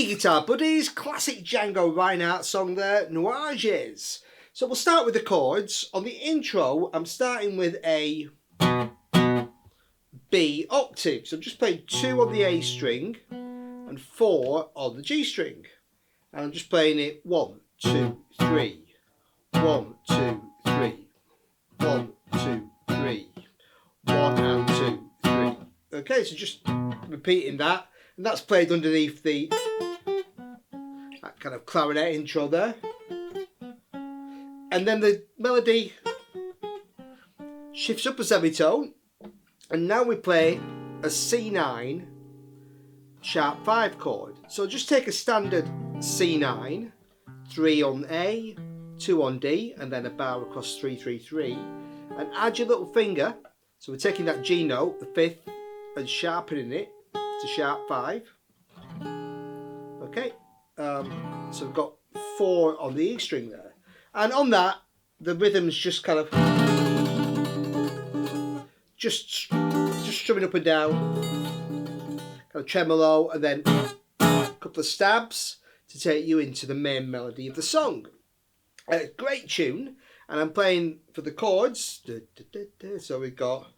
Hey guitar buddies, classic Django Reinhardt song there, Nuages. So we'll start with the chords. On the intro, I'm starting with a B octave. So I'm just playing 2 on the A string and 4 on the G string. And I'm just playing it 1, 2, 3, 1, 2, 3, 1, 2, 3, 1 and 2, 3. Okay, so just repeating that. And that's played underneath that kind of clarinet intro there. And then the melody shifts up a semitone. And now we play a C9 sharp 5 chord. So just take a standard C9, 3 on A, 2 on D, and then a bar across 3, 3, 3. And add your little finger. So we're taking that G note, the 5th, and sharpening it to sharp 5. Okay, so we've got 4 on the E string there, and on that the rhythm's just kind of just strumming up and down, kind of tremolo, and then a couple of stabs to take you into the main melody of the song. Great tune, and I'm playing for the chords. So we've got.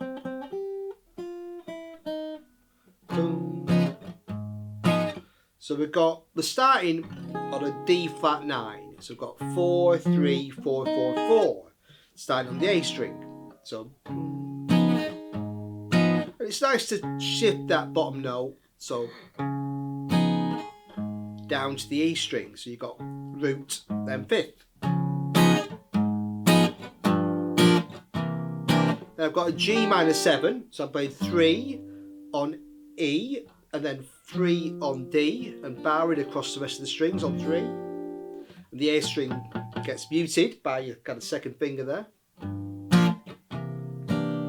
So we've got the starting on a D flat 9. So we've got 4, 3, 4, 4, 4, starting on the A string. So and it's nice to shift that bottom note so down to the E string. So you've got root, then 5th. Then I've got a G minor 7. So I'm playing 3 on E, and then 3 on D, and barring across the rest of the strings on 3. And the A string gets muted by your kind of second finger there.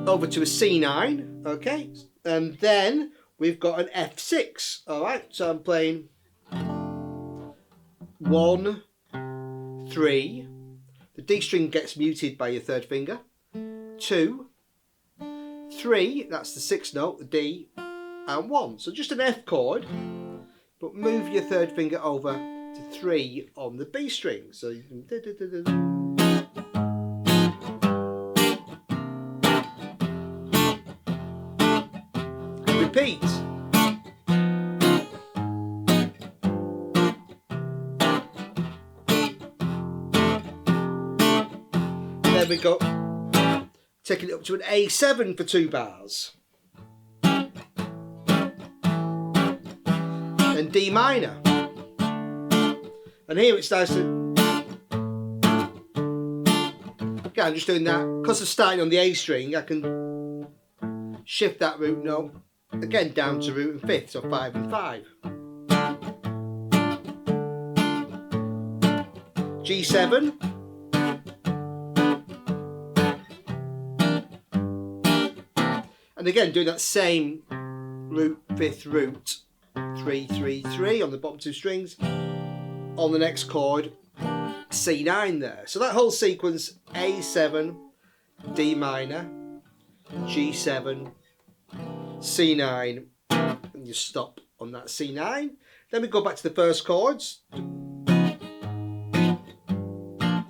Over to a C9, okay, and then we've got an F6. All right, so I'm playing 1, 3. The D string gets muted by your third finger. 2, 3. That's the 6th note, the D. And 1, so just an F chord, but move your third finger over to 3 on the B string. So you can and repeat. And there we go. Taking it up to an A7 for 2 bars. And D minor, and here it starts to. Okay, I'm just doing that because of starting on the A string. I can shift that root note again down to root and 5th, so 5 and 5. G7, and again doing that same root, 5th root. 3, 3, 3 on the bottom 2 strings. On the next chord, C9 there. So that whole sequence, A7, D minor, G7, C9, and you stop on that C9. Then we go back to the first chords.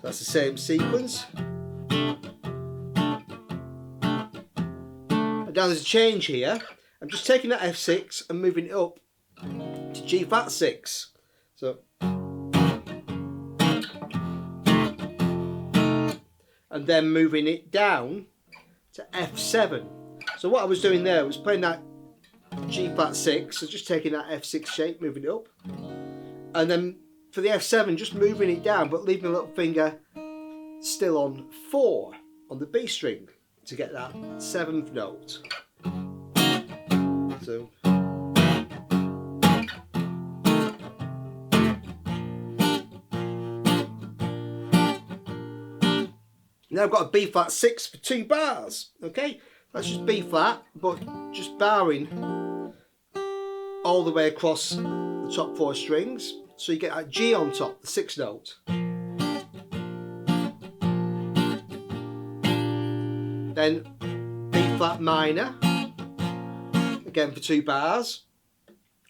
That's the same sequence. And now there's a change here. I'm just taking that F6 and moving it up to G flat 6. So, and then moving it down to F7. So what I was doing there was playing that G flat 6, so just taking that F6 shape, moving it up, and then for the F7 just moving it down but leaving a little finger still on 4 on the B string to get that 7th note. So now I've got a B flat 6 for 2 bars. Okay, that's just B flat, but just barring all the way across the top 4 strings, so you get that G on top, the 6th note. Then B flat minor, again for 2 bars,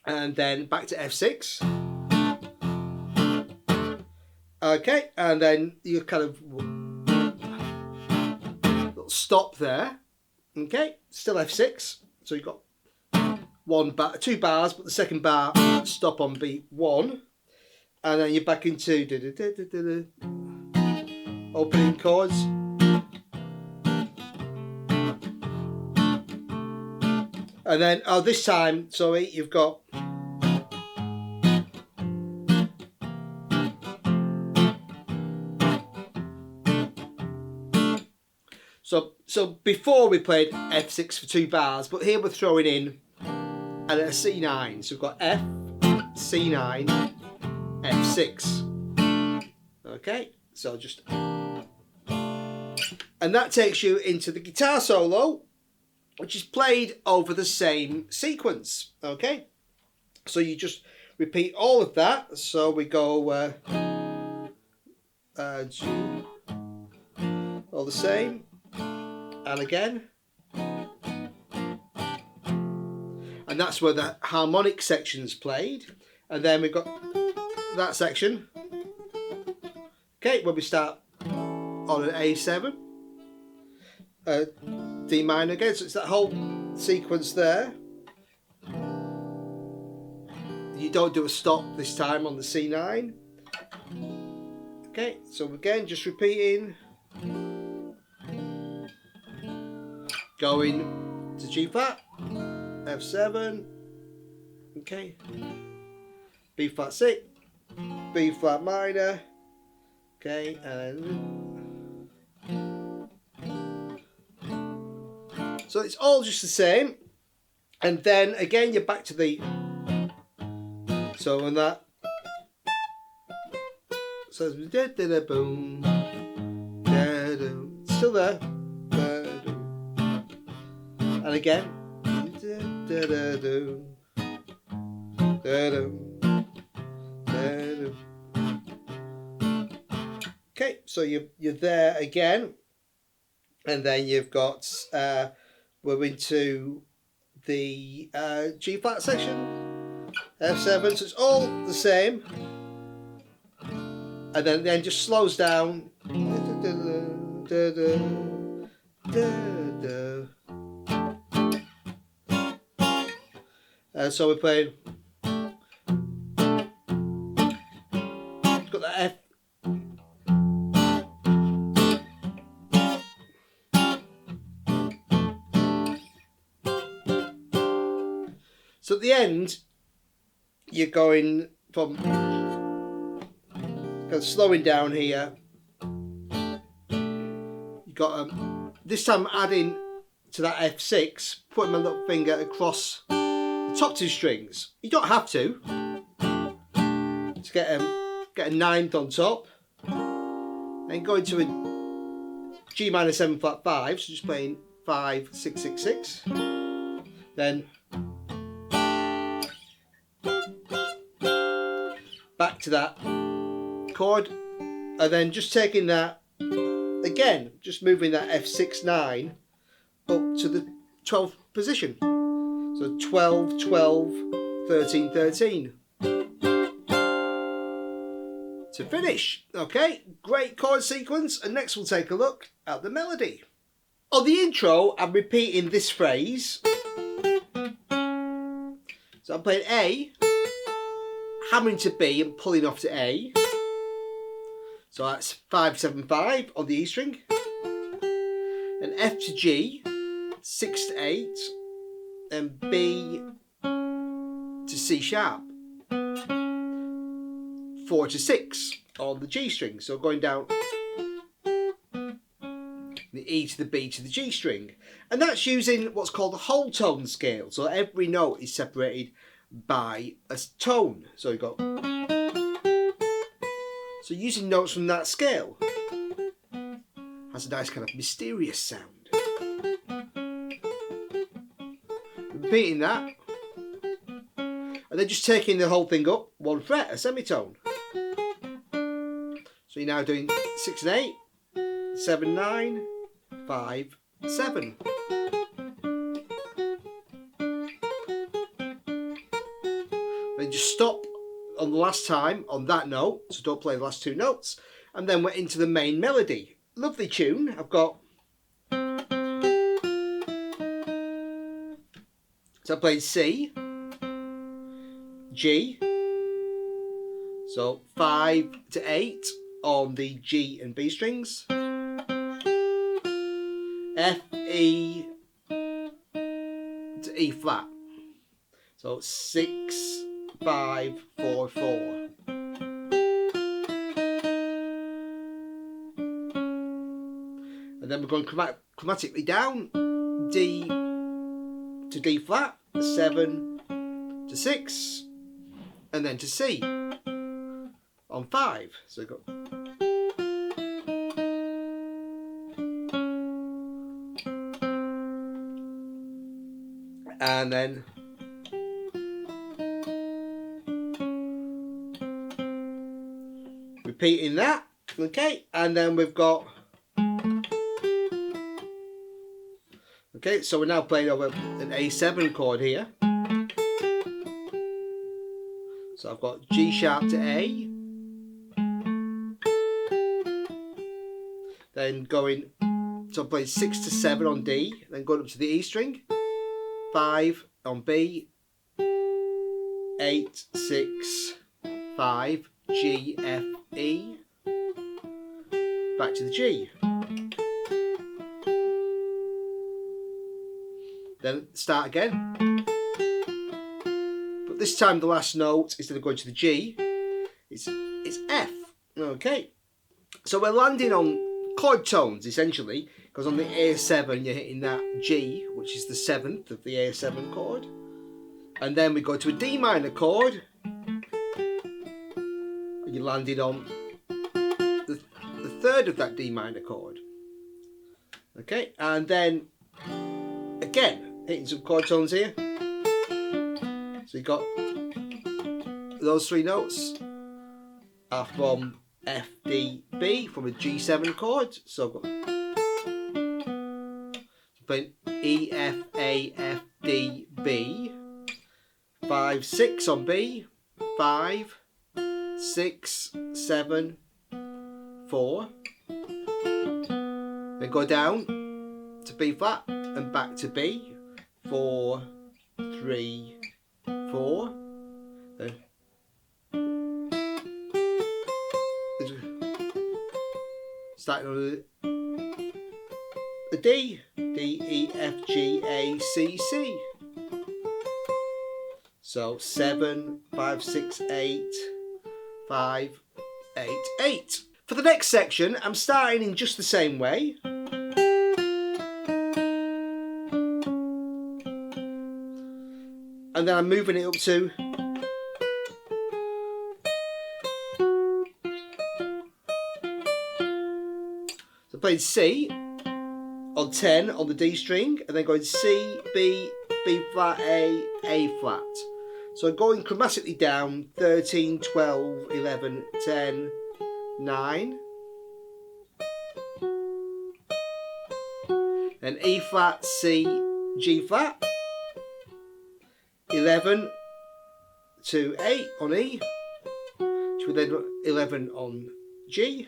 and then back to F6. Okay, and then you kind of little stop there. Okay, still F6. So you've got two bars, but the second bar stop on beat 1, and then you're back into opening chords. And then this time, sorry, you've got so before we played F6 for 2 bars, but here we're throwing in and a C9. So we've got F, C9, F6. Okay, so just, and that takes you into the guitar solo, which is played over the same sequence. Okay, so you just repeat all of that. So we go all the same, and again. And that's where the harmonic section's played. And then we've got that section. Okay, where we start on an A7. D minor again. So it's that whole sequence there. You don't do a stop this time on the C9. Okay, so again, just repeating. Going to G flat. F7, okay, B flat 6, B flat minor, okay, and so it's all just the same, and then again you're back to the, so on that, so it's da da da boom, da da, still there, and again. Okay, so you're there again, and then you've got we're into the G flat section, F7, so it's all the same, and then just slows down. So we're playing. Got that F. So at the end, you're going from kind of slowing down here. You got this time adding to that F6, putting my little finger across top 2 strings. You don't have to get a 9th on top, and go into a G minor 7 flat 5. So just playing 5 6 6 6. Then back to that chord, and then just taking that again, just moving that F6 9 up to the 12th position. So 12, 12, 13, 13. To finish. Okay, great chord sequence. And next we'll take a look at the melody. On the intro, I'm repeating this phrase. So I'm playing A, hammering to B and pulling off to A. So that's 5, 7, 5 on the E string. And F to G, 6 to 8. And B to C sharp, 4 to 6 on the G string. So going down the E to the B to the G string. And that's using what's called the whole tone scale. So every note is separated by a tone. So you've got, so using notes from that scale has a nice kind of mysterious sound. Repeating that, and then just taking the whole thing up 1 fret, a semitone. So you're now doing 6 and 8, 7, 9, 5, 7. Then just stop on the last time on that note, so don't play the last two notes, and then we're into the main melody. Lovely tune. I've got, so I played C, G, so 5 to 8 on the G and B strings, F, E to E flat, so 6, 5, 4, 4. And then we're going chromatically down, D to D flat, 7 to 6, and then to C on 5. So we've got, and then repeating that, okay, and then we've got, okay, so we're now playing over an A7 chord here. So I've got G sharp to A, then going, so I'm playing 6 to 7 on D, then going up to the E string, 5 on B, 8, 6, 5, G, F, E, back to the G. Then start again. But this time the last note, instead of going to the G, it's F. Okay. So we're landing on chord tones essentially, because on the A7 you're hitting that G, which is the 7th of the A7 chord. And then we go to a D minor chord, and you landed on the 3rd of that D minor chord. Okay, and then again hitting some chord tones here. So you got those 3 notes are from F, D, B, from a G7 chord. So I've got playing E, F, A, F, D, B, 5, 6 on B, 5, 6, 7, 4. Then go down to B flat and back to B, 4, 3, 4. Then starting on a D, D, E, F, G, A, C, C. So 7, 5, 6, 8, 5, 8, 8. For the next section, I'm starting in just the same way. And then I'm moving it up to so playing C on 10 on the D string, and then going C, B, B flat, A flat. So I'm going chromatically down 13, 12, 11, 10, 9. Then E flat, C, G flat. 11 to 8 on E, which would then 11 on G.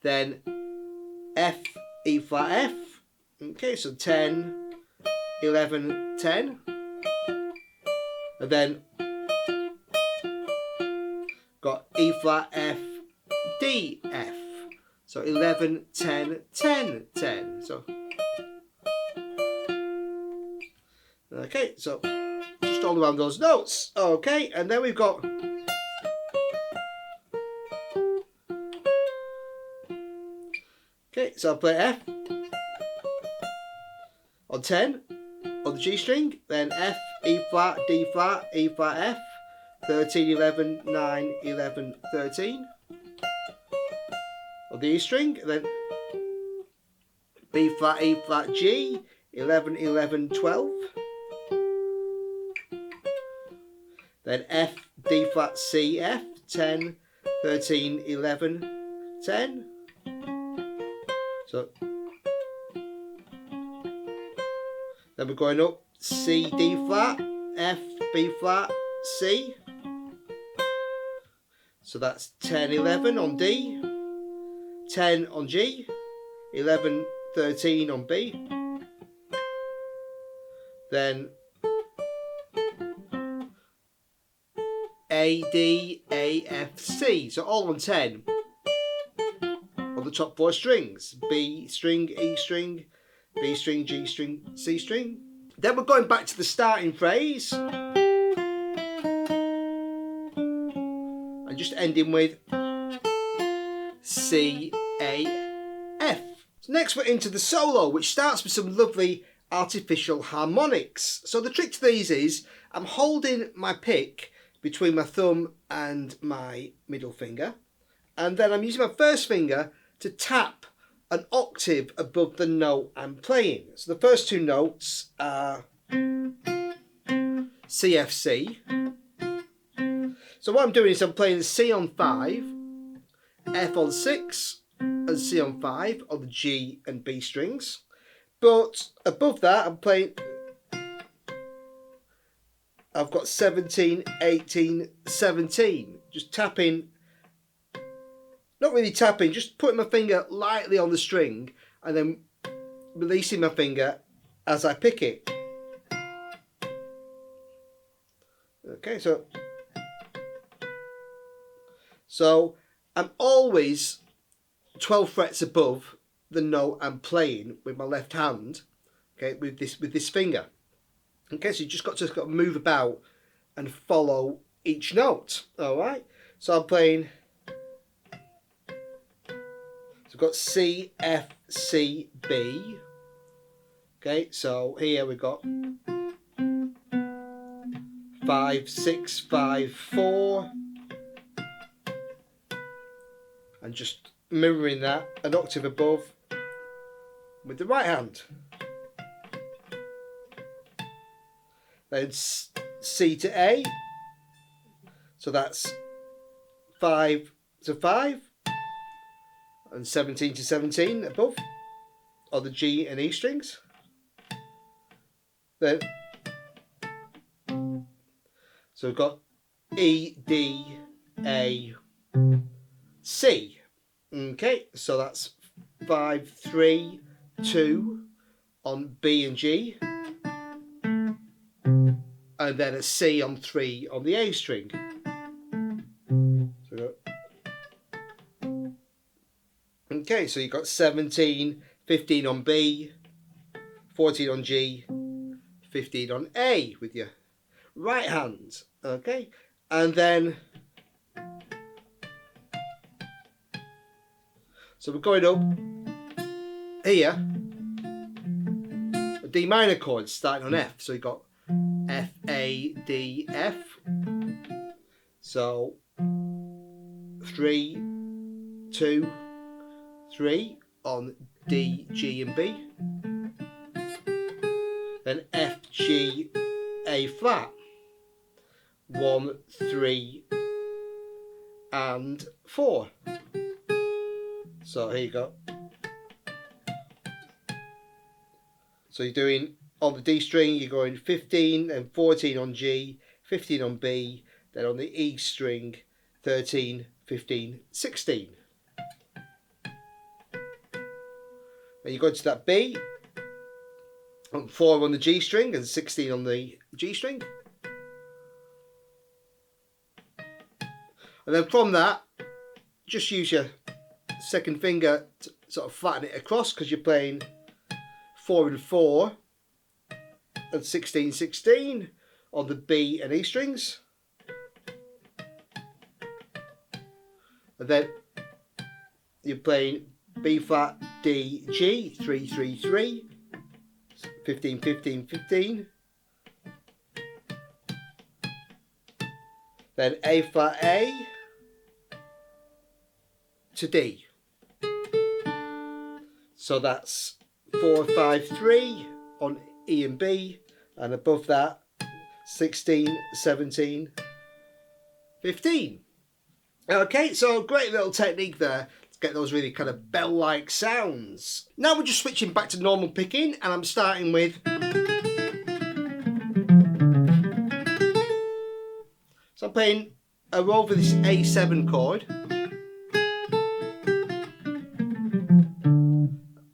Then F, E flat, F. Okay, so 10, 11, 10. And then got E flat, F, D, F. So 11, 10, 10, 10. So okay, so just all around those notes. Okay, and then we've got okay, so I'll play F on 10 on the G string, then F, E flat, D flat, E flat, F, 13, 11, 9, 11, 13 on the E string, and then B flat, E flat, G, 11, 11, 12. Then F, D flat, C, F, 10, 13, 11, 10. So then we're going up C, D flat, F, B flat, C. So that's 10, 11 on D, 10 on G, 11, 13 on B. Then A, D, A, F, C. So all on 10 on the top 4 strings. B string, E string, B string, G string, C string. Then we're going back to the starting phrase and just ending with C, A, F. So next we're into the solo, which starts with some lovely artificial harmonics. So the trick to these is I'm holding my pick between my thumb and my middle finger, and then I'm using my first finger to tap an octave above the note I'm playing. So the first 2 notes are C, F, C. So what I'm doing is I'm playing C on 5, F on 6, and C on 5 on the G and B strings. But above that I'm playing, I've got 17, 18, 17. Just tapping, not really tapping, just putting my finger lightly on the string and then releasing my finger as I pick it. Okay, so I'm always 12 frets above the note I'm playing with my left hand, okay, with this finger. Okay, so you just got to move about and follow each note. All right, so I'm playing. So I've got C, F, C, B. Okay, so here we've got 5, 6, 5, 4, and just mirroring that an octave above with the right hand. Then C to A, so that's 5 to 5, and 17 to 17 above, or the G and E strings. Then, so we've got E, D, A, C. Okay, so that's 5, 3, 2 on B and G, and then a C on 3 on the A string. Okay, so you've got 17, 15 on B, 14 on G, 15 on A with your right hand. Okay, and then so we're going up here, a D minor chord starting on F. So you've got F, A, D, F. So 3, 2, 3 on D, G and B. Then F, G, A flat. 1, 3 and 4. So here you go. So you're doing on the D string, you're going 15 and 14 on G, 15 on B, then on the E string 13, 15, 16. Then you go to that B, on 4 on the G string and 16 on the G string. And then from that, just use your second finger to sort of flatten it across, because you're playing 4 and 4 and 16, 16 on the B and E strings. And then you're playing B flat, D, G, 3, 3, 3, 15, 15, 15. Then A flat, A to D. So that's 4, 5, 3 on E and B, and above that 16, 17, 15. Okay, so great little technique there to get those really kind of bell-like sounds. Now we're just switching back to normal picking, and I'm starting with So I'm playing over this A7 chord.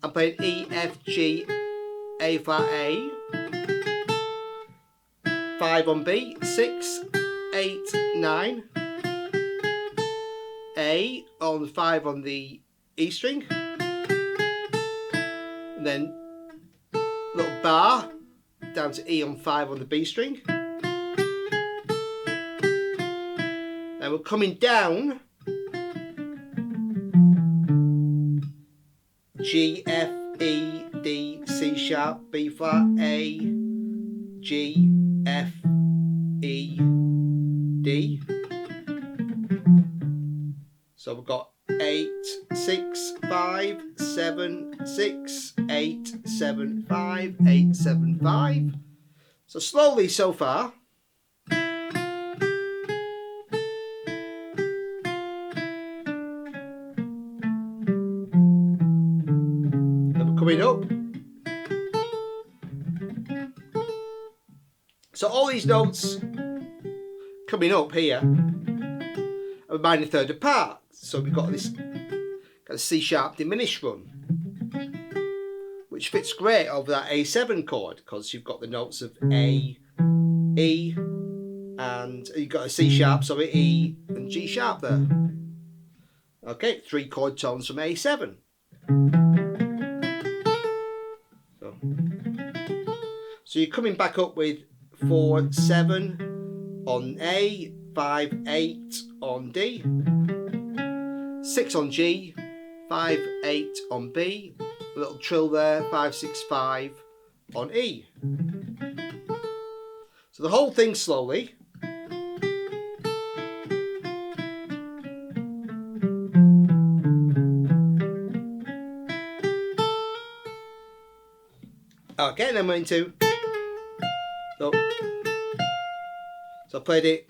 I'm playing E, F, G, A flat A, 5 on B, 6, 8, 9, A on 5 on the E string, and then little bar down to E on 5 on the B string. Then we're coming down G, F, E, D, C sharp, B flat, A, G, F, E, D. So we've got 8, 6, 5, 7, 6, 8, 7, 5, 8, 7, 5. So slowly so far. Coming up. So all these notes coming up here are minor third apart. So we've got this kind of C sharp diminished run, which fits great over that A7 chord because you've got the notes of A, E, and you've got a C sharp, sorry, E and G sharp there. Okay, 3 chord tones from A7. So you're coming back up with 4, 7 on A, 5, 8 on D, 6 on G, 5, 8 on B, a little trill there, 5, 6, 5 on E. So the whole thing slowly. Okay, then we're into. So I played it,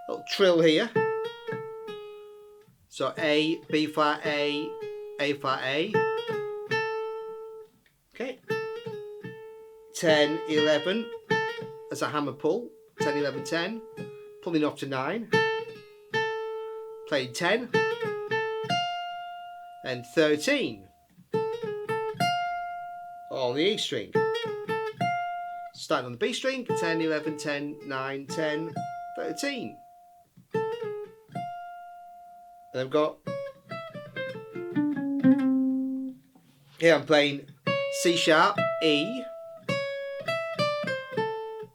little trill here. So A, B flat A flat A. Okay. 10, 11 as a hammer pull. 10, 11, 10. Pulling off to 9. Playing 10. Then 13 on the E string. Starting on the B string, 10, 11, 10, 9, 10, 13. And I've got, here I'm playing C sharp, E.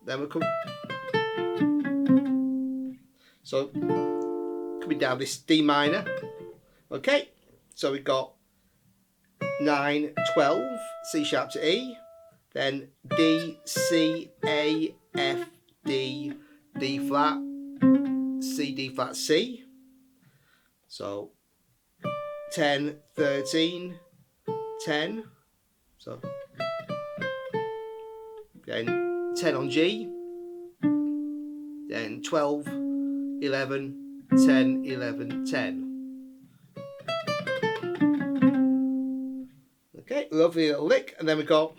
Then we're so coming down this D minor. Okay, so we've got 9, 12, C sharp to E. Then D, C, A, F, D, D flat, C, D flat, C. So 10, 13, 10. So then 10 on G. Then 12, 11, 10, 11, 10. Okay, lovely little lick. And then we've got.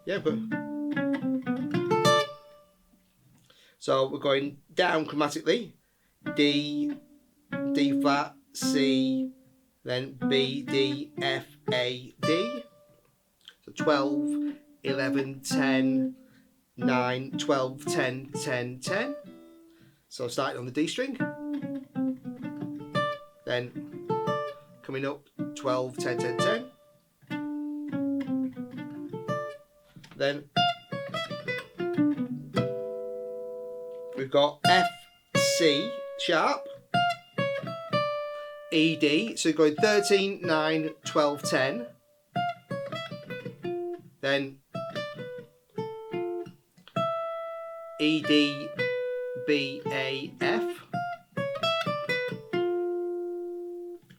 Yeah, but so we're going down chromatically. D, D flat, C, then B, D, F, A, D. So 12, 11, 10, 9, 12, 10, 10, 10. So starting on the D string. Then coming up 12, 10, 10, 10. Then we've got F, C sharp, E, D. So going 13, 9, 12, 10. Then E, D, B, A, F.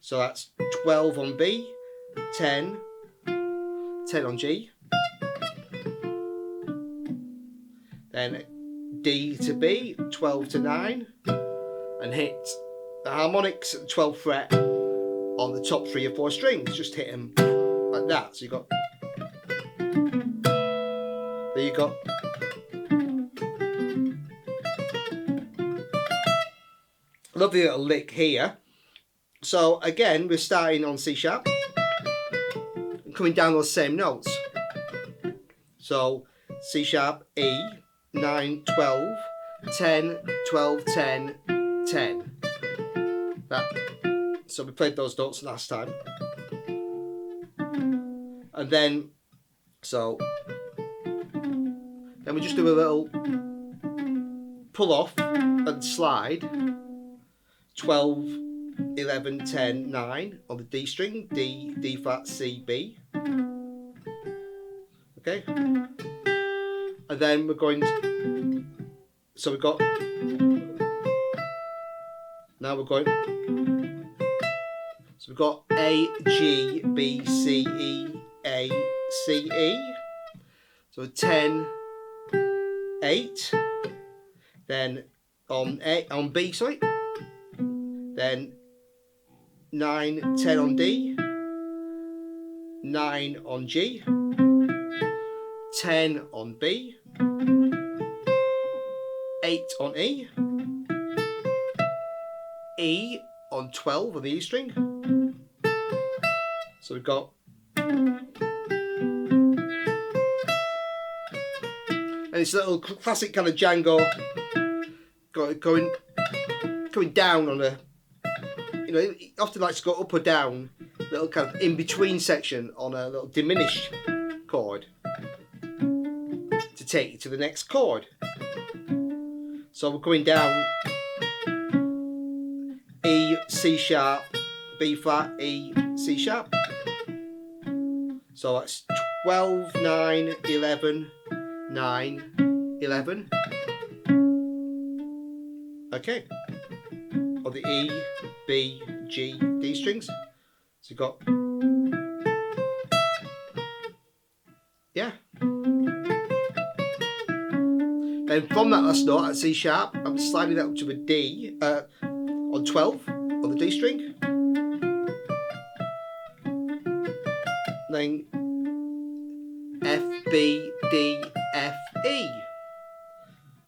So that's 12 on B, 10, 10 on G. Then D to B, 12 to 9, and hit the harmonics at the 12th fret on the top 3 or 4 strings. Just hit them like that. So you got, there you got lovely little lick here. So again, we're starting on C sharp and coming down those same notes. So C sharp, E, 9, 12, 10, 12, 10, 10. That. So we played those notes last time. And then, then we just do a little pull off and slide. 12, 11, 10, 9 on the D string, D, D flat, C, B. Okay. And then we're going to, so we've got, now we're going, so we've got A, G, B, C, E, A, C, E. So 10, 8. Then on B, sorry. Then 9, 10 on D. 9 on G. 10 on B. 8 on E. E on 12 on the E string. So we've got, and it's a little classic kind of Django going down on a, you know, it often likes to go up or down, little kind of in between section on a little diminished chord to take you to the next chord. So we're going down E, C sharp, B flat, E, C sharp. So that's 12, 9, 11, 9, 11. Okay. Or the E, B, G, D strings. So you've got, yeah. Then from that last note at C sharp, I'm sliding that up to a D on 12 on the D string. Then F, B, D, F, E.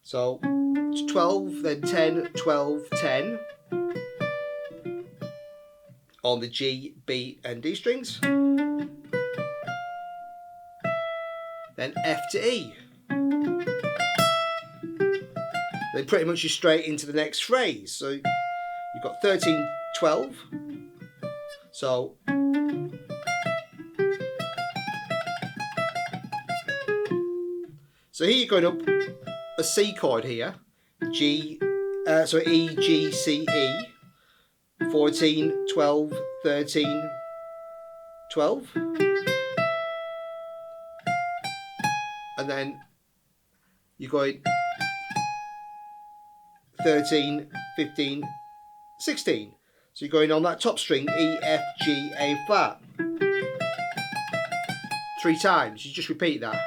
So it's 12, then 10, 12, 10 on the G, B and D strings. Then F to E. Then pretty much you're straight into the next phrase. So you've got 13, 12. So here you're going up a C chord here, G, E, G, C, E, 14, 12, 13, 12, and then you're going 13, 15, 16. So you're going on that top string, E, F, G, A flat, 3 times. You just repeat that.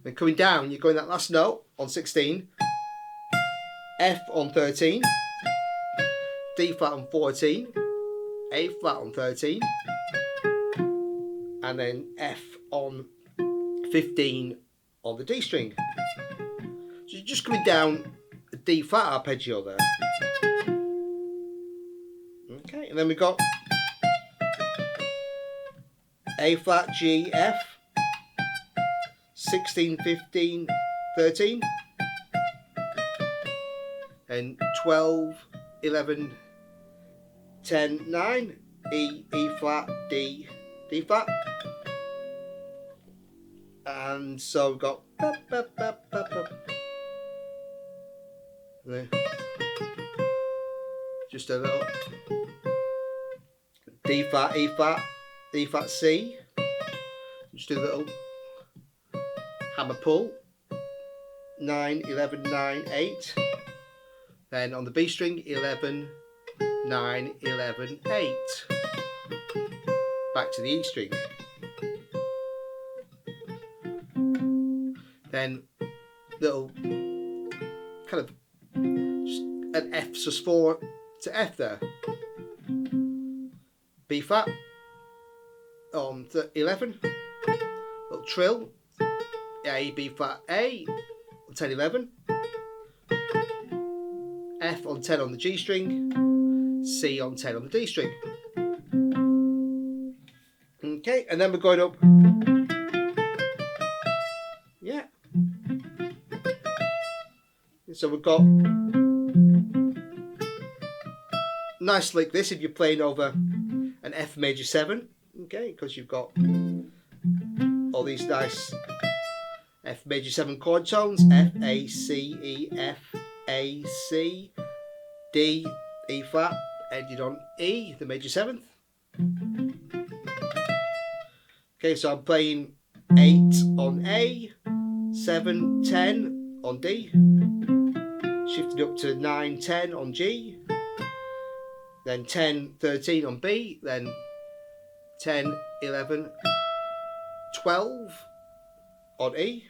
Then coming down, you're going that last note on 16, F on 13, D flat on 14, A flat on 13, and then F on 15 on the D string. So you're just coming down a D flat arpeggio there. Okay, and then we've got A flat, G, F, 16, 15, 13, and 12, 11, 10, 9, E, E flat, D, D flat. And so we've got just a little D flat, E flat, D flat, C. Just do a little hammer pull, 9, 11, 9, 8. Then on the B string, 11, 9, 11, 8. Back to the E string. Then little kind of just an F sus4 to F there. B flat on 11. Little trill. A, B flat, A, 10, 11. F on 10 on the G string, C on 10 on the D string. Okay, and then we're going up. Yeah. So we've got nice like this if you're playing over an F major 7, okay, because you've got all these nice F major 7 chord tones, F, A, C, E, F, A, C, D, E flat, ending on E, the major 7th. Okay, so I'm playing 8 on A, 7, 10 on D, shifting up to 9, 10 on G, then 10, 13 on B, then 10, 11, 12 on E,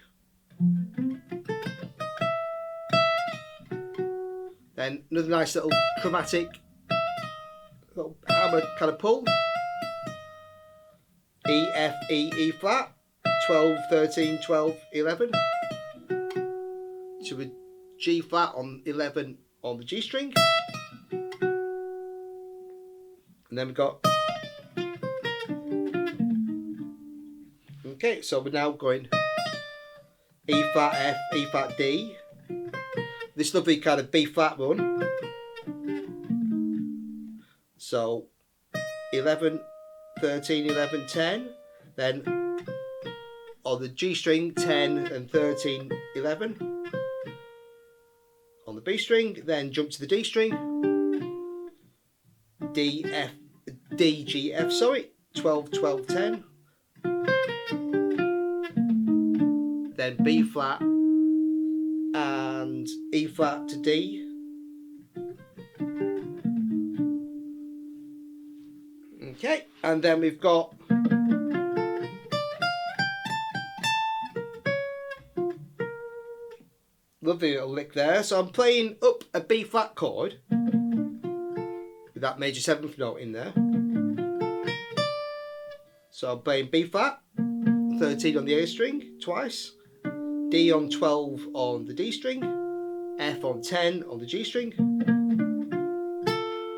then another nice little chromatic little hammer kind of pull, E, F, E, E flat, 12, 13, 12, 11, to a G flat on 11 on the G string, and then we've got, okay, so we're now going E flat, F, E flat, D, this lovely kind of B flat run, so 11, 13, 11, 10, then on the G string 10 and 13, 11, on the B string, then jump to the D string, D, F, D, G, F, sorry, 12, 12, 10, then B flat and E flat to D, okay, and then we've got lovely little lick there. So I'm playing up a B flat chord with that major 7th note in there. So I'm playing B flat, 13 on the A string twice, D on 12 on the D string, F on 10 on the G string,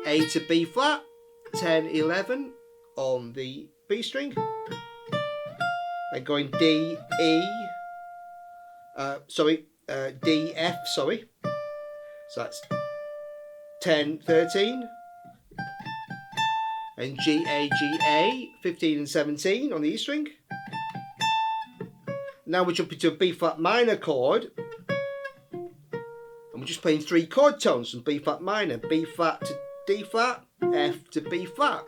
A to B flat, 10, 11 on the B string, then going D, E, D, F, sorry, so that's 10, 13, and G, A, G, A, 15 and 17 on the E string. Now we're jumping to a B flat minor chord, and we're just playing 3 chord tones from B flat minor, B flat to D flat, F to B flat,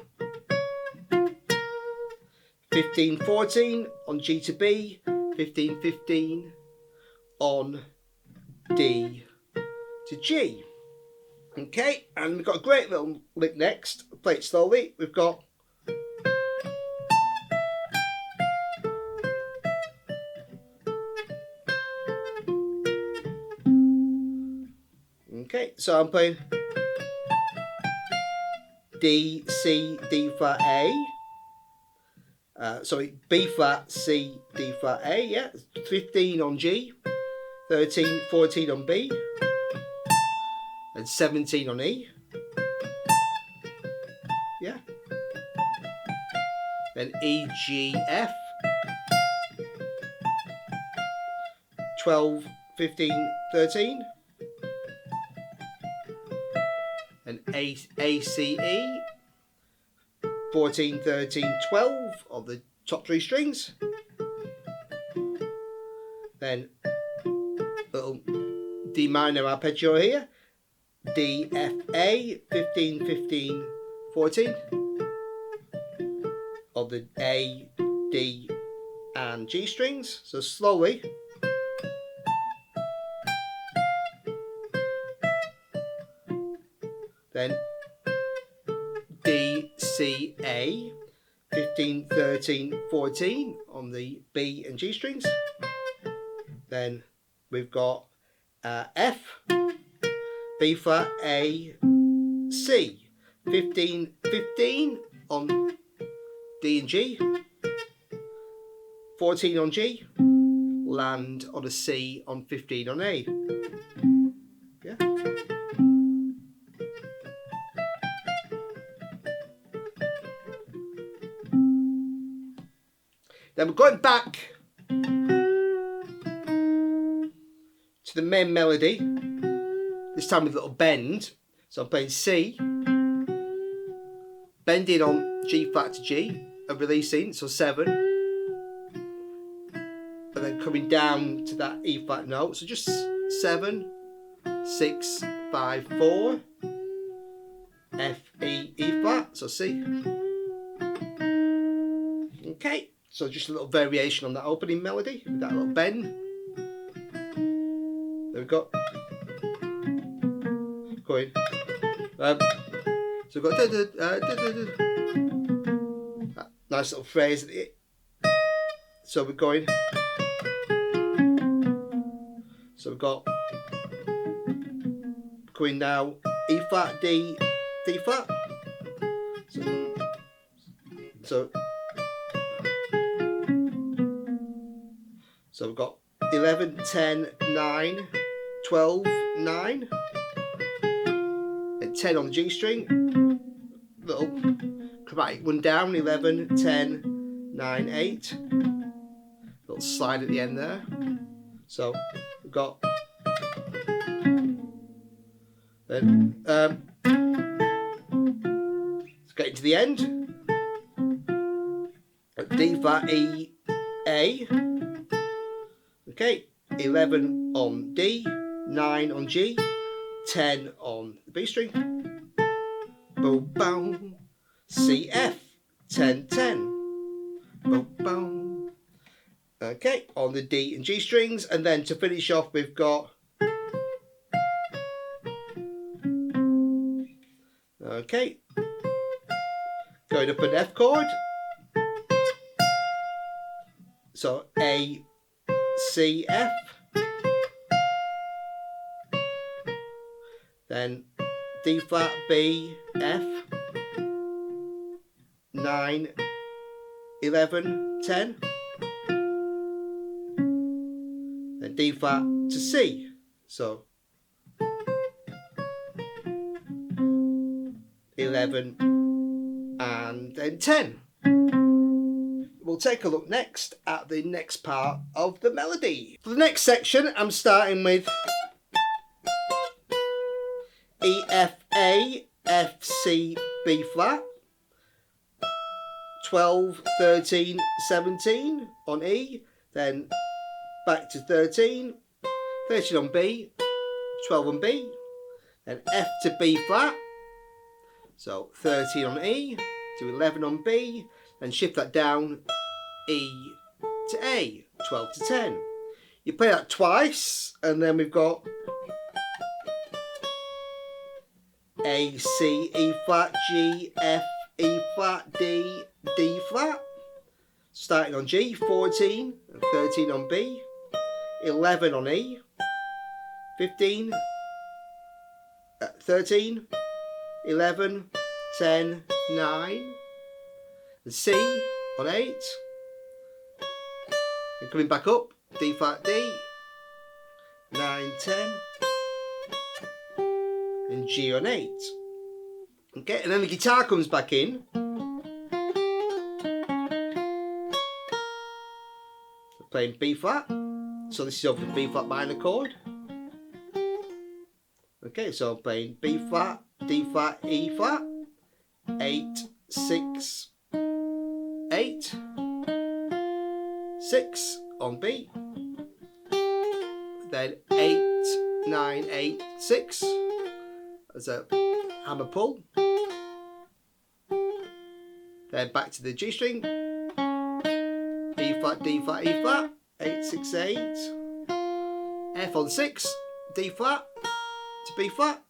15, 14 on G to B, 15, 15 on D to G. Okay, and we've got a great little lick next. I'll play it slowly. We've got okay, so I'm playing D, C, D flat A. B flat, C, D flat A, yeah. 15 on G, 13, 14 on B, and 17 on E. Yeah. Then E, G, F. 12, 15, 13. And A, C, E. 14, 13, 12 on the top 3 strings. Then little D minor arpeggio here. D, F, A, 15, 15, 14 on the A, D and G strings. So slowly. Then D, C, A, 15, 13, 14 on the B and G strings. Then we've got F, B flat, A, C, 15, 15 on D and G, 14 on G, land on a C on 15 on A. Yeah. Then we're going back to the main melody, this time with a little bend. So I'm playing C, bending on G flat to G, and releasing, so 7, and then coming down to that E flat note, so just 7, 6, 5, 4, F, E, E flat, so C. Okay, so just a little variation on that opening melody with that little bend. There we go. Going. So we've got that nice little phrase at the end. So we're going. So we've got going now E flat, D, D flat. So we've got 11, 10, 9, 12, 9, and 10 on the G string. Little chromatic one down, 11, 10, 9, 8. Little slide at the end there. So we've got then let's get into the end. D flat, E, A. Okay, 11 on D, 9 on G, 10 on the B string. Boom, boom. C, F, 10, 10. Boom, boom. Okay, on the D and G strings, and then to finish off, we've got. Okay, going up an F chord. So A, C, F. Then D flat, B, F. 9, 11, 10. Then D flat to C. So 11 and then 10. We'll take a look next at the next part of the melody. For the next section, I'm starting with E, F, A, F, C, B flat, 12, 13, 17 on E, then back to 13, 13 on B, 12 on B, then F to B flat, so 13 on E, to 11 on B, and shift that down, E to A, 12 to 10. You play that twice, and then we've got A, C, E flat, G, F, E flat, D, D flat. Starting on G, 14, and 13 on B, 11 on E, 15, 13, 11, 10, 9, and C on 8, and coming back up, D flat, D, 9, 10, and G on 8. Okay, and then the guitar comes back in. Playing B flat, so this is over the B flat minor chord. Okay, so I'm playing B flat, D flat, E flat, 8, 6, 8, 6 on B, then 8, 9, 8, 6 as a hammer pull, then back to the G string, D flat, D flat, E flat, 8, 6, 8, F on 6, D flat to B flat,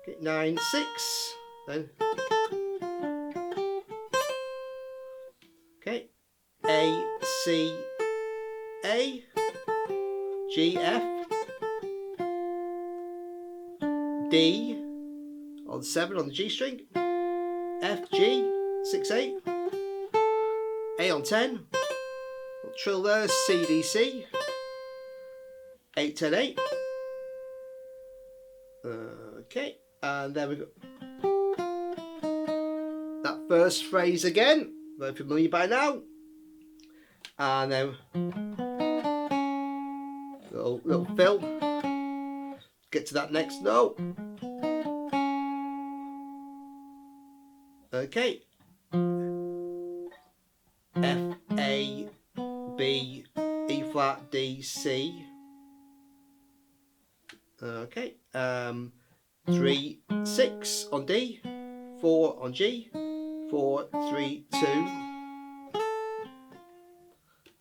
okay, 9, 6, then okay, A, C, A, G, F, D on 7 on the G string, F, G, 6, 8, A on 10, trill there, C, D, C, 8, 10, 8. Okay, and there we go. That first phrase again, very familiar by now. and then little fill. Get to that next note. Okay. F, A, B, E flat, D, C. Okay. 3, 6 on D, 4 on G, 4, 3, 2.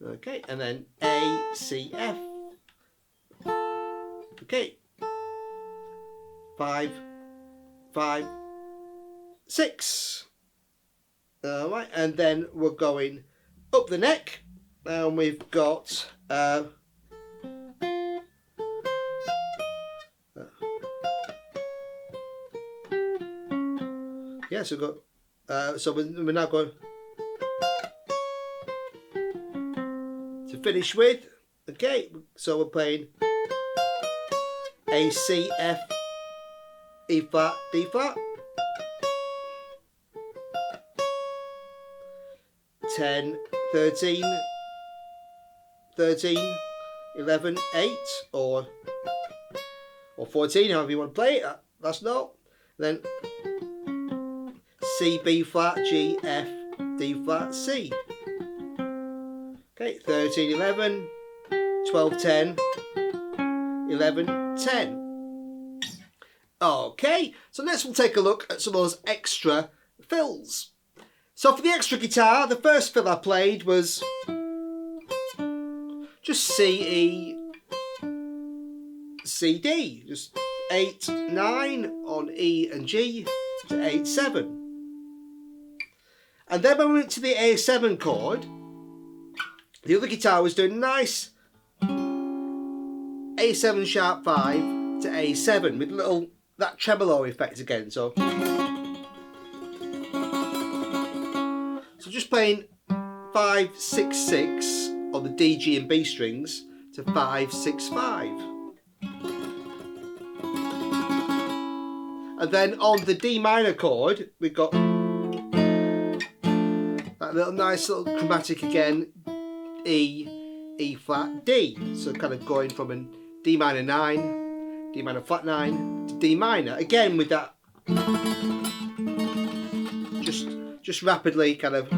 Okay, and then A, C, F. Okay. 5, 5, 6. Alright, and then we're going up the neck, and we've got yeah, so we've got so we're now going to finish with. Okay, so we're playing A, C, F, E flat, D flat, 10, 13, 13, 11, 8, or 14, however you want to play it. That's note. Then C, B flat, G, F, D flat, C. Okay, 13, 11, 12, 10, 11, 10. Okay, so next we'll take a look at some of those extra fills. So for the extra guitar, the first fill I played was just C, E, C, D. Just 8, 9 on E and G to 8, 7. And then when we went to the A7 chord, the other guitar was doing nice A7 sharp 5 to A7 with little that tremolo effect again. So just playing 5, 6, 6 on the D, G and B strings to 5, 6, 5. And then on the D minor chord, we've got that little nice little chromatic again, E, E flat, D. So kind of going from a D minor 9, D minor flat 9 to D minor. Again with that just rapidly kind of.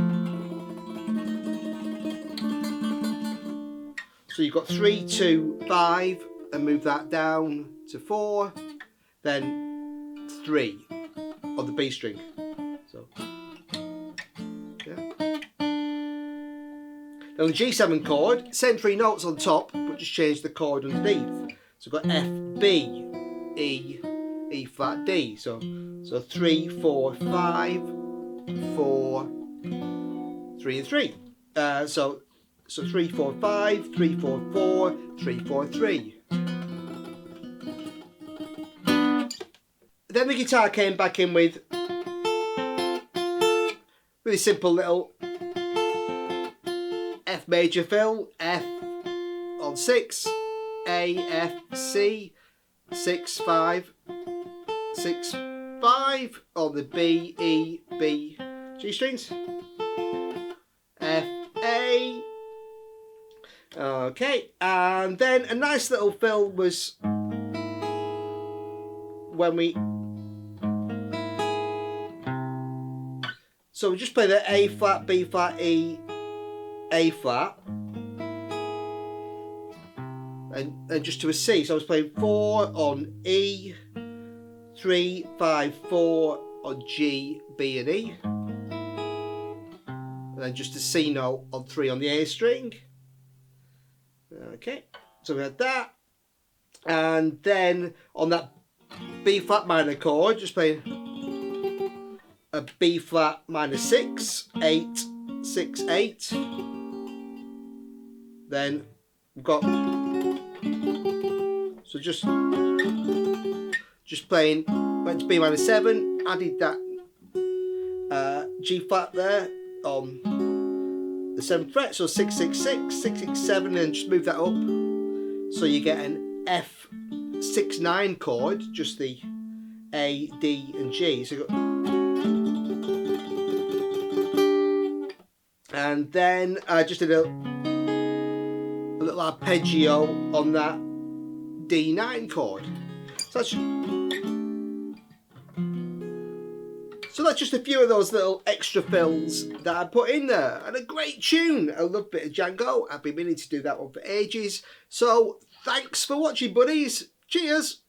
So you've got 3, 2, 5 and move that down to 4, then 3 on the B string. So yeah. Then on the G7 chord, same 3 notes on top, but just change the chord underneath. So we've got F, B, E, E flat, D. So 3, 4, 5, 4, 3 and 3. So 3, 4, 5, 3, 4, 4, 3, 4, 3. Then the guitar came back in with really simple little F major fill, F on 6, A, F, C, 6, 5, 6, 5 on the B, E, B, G strings, F, A. Okay, and then a nice little fill was when we. So we just play the A flat, B flat, E, A flat, and just to a C. So I was playing 4 on E, 3, 5, 4 on G, B and E, and then just a C note on 3 on the A string. Okay, so we had that, and then on that B flat minor chord, just playing a B flat minor 6, 8, 6, 8. Then we've got so just playing, went to B minor 7, added that G flat there on the 7th fret, so 6, 6, 6, 6, 6, 7, and just move that up so you get an F 6, 9 chord, just the A, D and G. So you got, and then I just did a little arpeggio on that D9 chord. So that's just a few of those little extra fills that I put in there. And a great tune. I love a bit of Django. I've been meaning to do that one for ages. So thanks for watching, buddies. Cheers.